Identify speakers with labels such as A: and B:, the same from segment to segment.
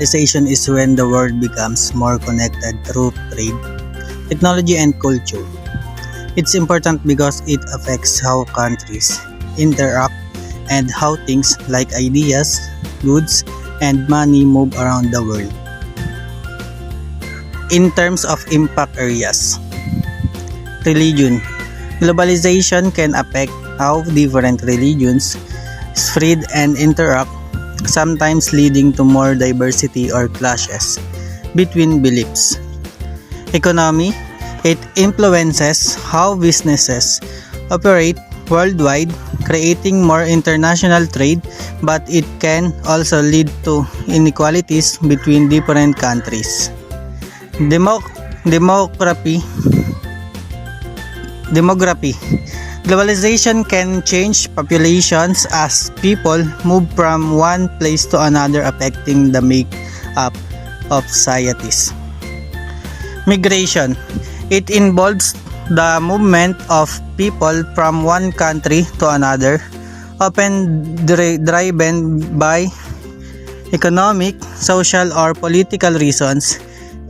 A: globalization is when the world becomes more connected through trade, technology, and culture. It's important because it affects how countries interact and how things like ideas, goods, and money move around the world. In terms of impact areas, religion. Globalization can affect how different religions spread and interact, sometimes leading to more diversity or clashes between beliefs. Economy. It influences how businesses operate worldwide, creating more international trade, but it can also lead to inequalities between different countries. Demography. Globalization can change populations as people move from one place to another, affecting the makeup of societies. Migration. It involves the movement of people from one country to another, often driven by economic, social, or political reasons.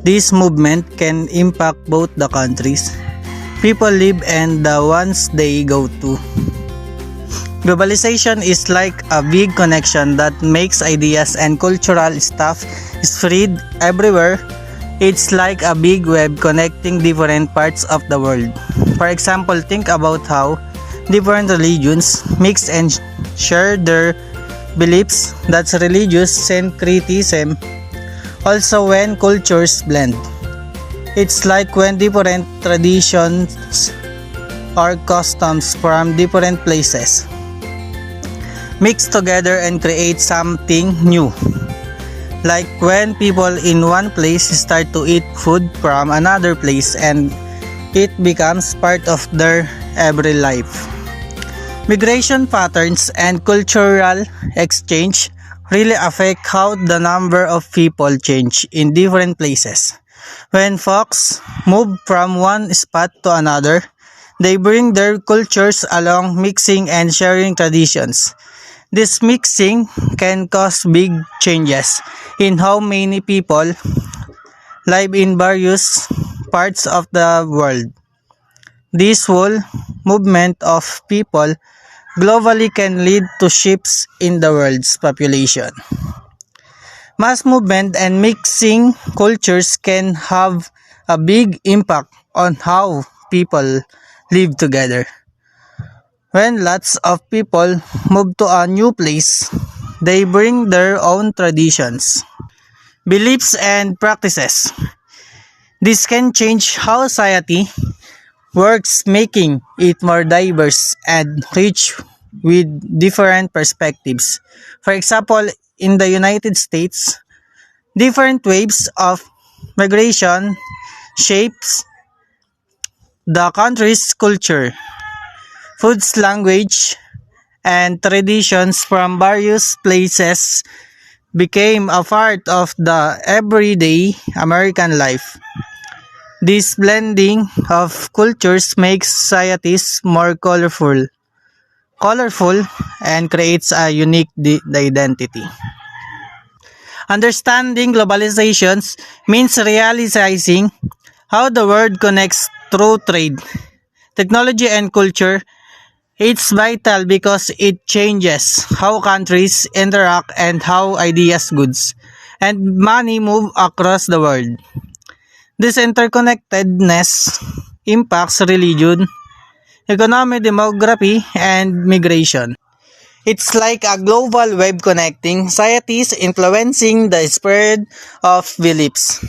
A: This movement can impact both the countries people live and the ones they go to. Globalization is like a big connection that makes ideas and cultural stuff spread everywhere. It's like a big web connecting different parts of the world. For example, think about how different religions mix and share their beliefs. That's religious syncretism. Also, when cultures blend, it's like when different traditions or customs from different places mix together and create something new. Like when people in one place start to eat food from another place and it becomes part of their everyday life. Migration patterns and cultural exchange really affect how the number of people change in different places. When folks move from one spot to another, they bring their cultures along, mixing and sharing traditions. This mixing can cause big changes in how many people live in various parts of the world. This whole movement of people globally can lead to shifts in the world's population. Mass movement and mixing cultures can have a big impact on how people live together. When lots of people move to a new place, they bring their own traditions, beliefs, and practices. This can change how society works, making it more diverse and rich with different perspectives. For example, in the United States, different waves of migration shapes the country's culture, foods, language, and traditions from various places became a part of the everyday American life. This blending of cultures makes societies more colorful and creates a unique identity. Understanding globalizations means realizing how the world connects through trade, technology, and culture. It's vital because it changes how countries interact and how ideas, goods, and money move across the world. This interconnectedness impacts religion, economy, demography, and migration. It's like a global web connecting societies, influencing the spread of beliefs,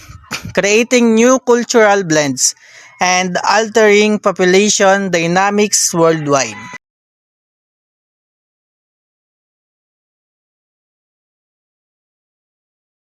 A: creating new cultural blends, and altering population dynamics worldwide.